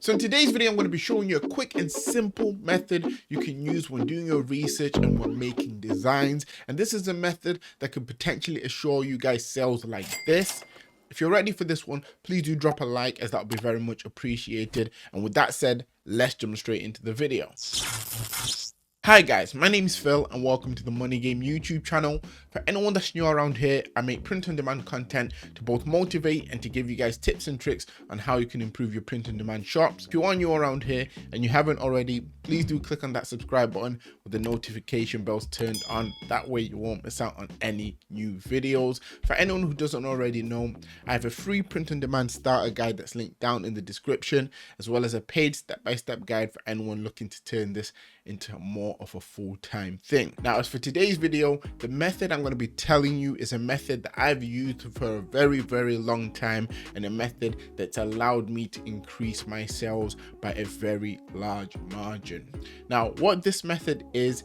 So in today's video, I'm going to be showing you a quick and simple method you can use when doing your research and when making designs. And this is a method that could potentially assure you guys sales like this. If you're ready for this one, please do drop a like, as that would be very much appreciated. And with that said, let's jump straight into the video. Hi guys, my name is Phil and welcome to the Money Game YouTube channel. For anyone that's new around here, I make print on demand content to both motivate and to give you guys tips and tricks on how you can improve your print on demand shops. If you are new around here and you haven't already, please do click on that subscribe button with the notification bells turned on. That way you won't miss out on any new videos. For anyone who doesn't already know, I have a free print on demand starter guide that's linked down in the description, as well as a paid step-by-step guide for anyone looking to turn this into more of a full-time thing. Now, as for today's video, the method I'm going to be telling you is a method that I've used for a very long time, and a method that's allowed me to increase my sales by a very large margin. Now, what this method is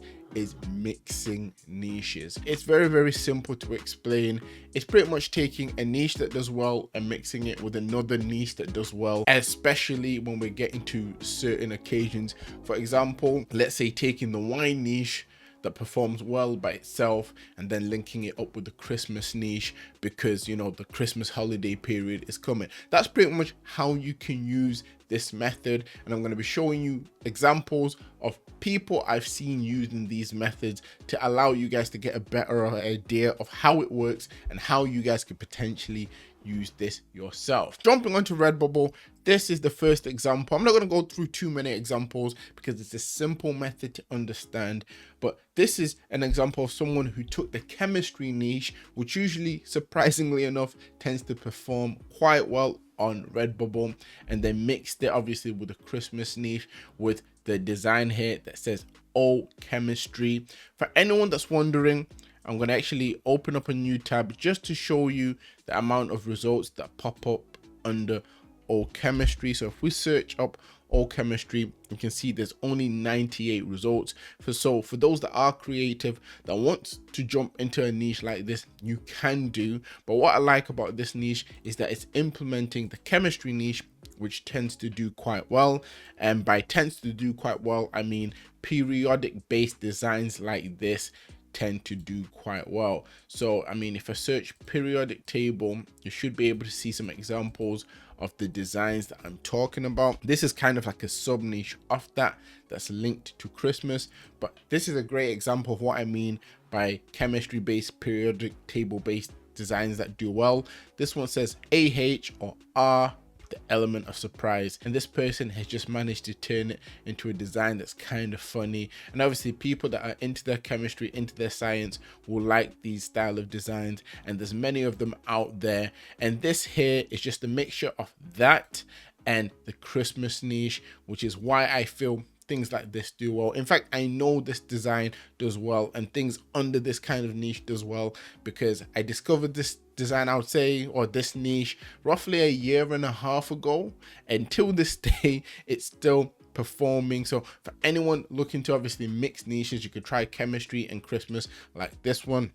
mixing niches. It's very simple to explain. It's pretty much taking a niche that does well and mixing it with another niche that does well, especially when we're getting to certain occasions. For example, let's say taking the wine niche that performs well by itself and then linking it up with the Christmas niche because, you know, the Christmas holiday period is coming. That's pretty much how you can use this method, and I'm going to be showing you examples of people I've seen using these methods to allow you guys to get a better idea of how it works and how you guys could potentially use this yourself. Jumping onto Redbubble, this is the first example. I'm not going to go through too many examples because it's a simple method to understand, but this is an example of someone who took the chemistry niche, which usually, surprisingly enough, tends to perform quite well on Redbubble, and then mixed it obviously with the Christmas niche with the design here that says "Oh Chemistry." For anyone that's wondering, I'm going to actually open up a new tab just to show you the amount of results that pop up under "Oh Chemistry." So if we search up "Oh Chemistry," you can see there's only 98 results. So for those that are creative, that want to jump into a niche like this, you can do. But what I like about this niche is that it's implementing the chemistry niche, which tends to do quite well. And by tends to do quite well, I mean periodic based designs like this tend to do quite well. So I mean, if I search periodic table, you should be able to see some examples of the designs that I'm talking about. This is kind of like a sub niche of that that's linked to Christmas, but this is a great example of what I mean by chemistry based periodic table based designs that do well. This one says AH or R, the element of surprise, and this person has just managed to turn it into a design that's kind of funny. And obviously people that are into their chemistry, into their science, will like these style of designs, and there's many of them out there. And this here is just a mixture of that and the Christmas niche, which is why I feel things like this do well. In fact, I know this design does well, and things under this kind of niche does well, because I discovered this design, I would say, or this niche, roughly a year and a half ago. Until this day, it's still performing. So for anyone looking to obviously mix niches, you could try chemistry and Christmas like this one.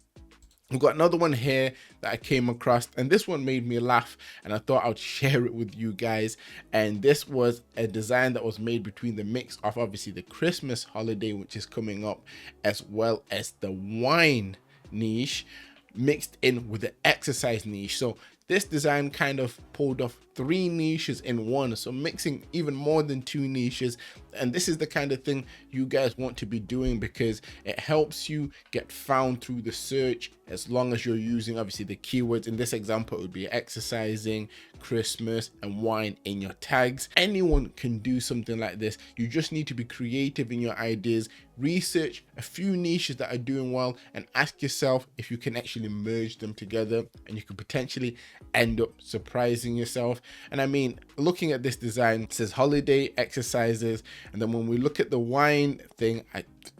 We've got another one here that I came across, and this one made me laugh, and I thought I'd share it with you guys. And this was a design that was made between the mix of obviously the Christmas holiday, which is coming up, as well as the wine niche, mixed in with the exercise niche. So this design kind of pulled off 3 niches in one, so mixing even more than 2 niches. And this is the kind of thing you guys want to be doing, because it helps you get found through the search, as long as you're using obviously the keywords. In this example, it would be exercising, Christmas, and wine in your tags. Anyone can do something like this. You just need to be creative in your ideas, research a few niches that are doing well, and ask yourself if you can actually merge them together, and you could potentially end up surprising yourself. And I mean, looking at this design, it says holiday exercises, and then when we look at the wine thing,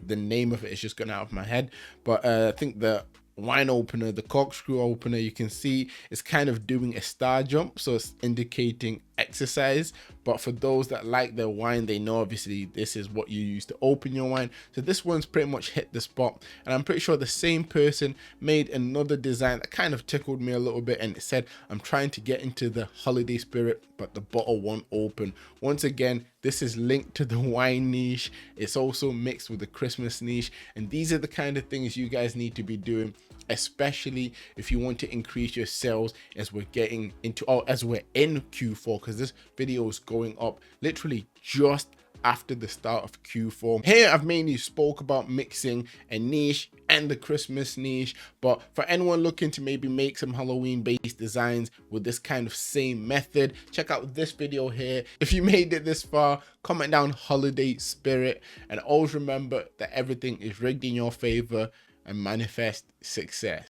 the name of it is just gone out of my head, but I think the wine opener, the corkscrew opener, you can see it's kind of doing a star jump, so it's indicating exercise, but for those that like their wine, they know obviously this is what you use to open your wine. So this one's pretty much hit the spot, and I'm pretty sure the same person made another design that kind of tickled me a little bit, and it said, I'm trying to get into the holiday spirit, but the bottle won't open. Once again, this is linked to the wine niche. It's also mixed with the Christmas niche, and these are the kind of things you guys need to be doing, especially if you want to increase your sales as we're getting into, or as we're in Q4, because this video is going up literally just after the start of Q4. Here I've mainly spoke about mixing a niche and the Christmas niche, but for anyone looking to maybe make some Halloween based designs with this kind of same method, check out this video here. If you made it this far, comment down holiday spirit, and always remember that everything is rigged in your favor, and manifest success.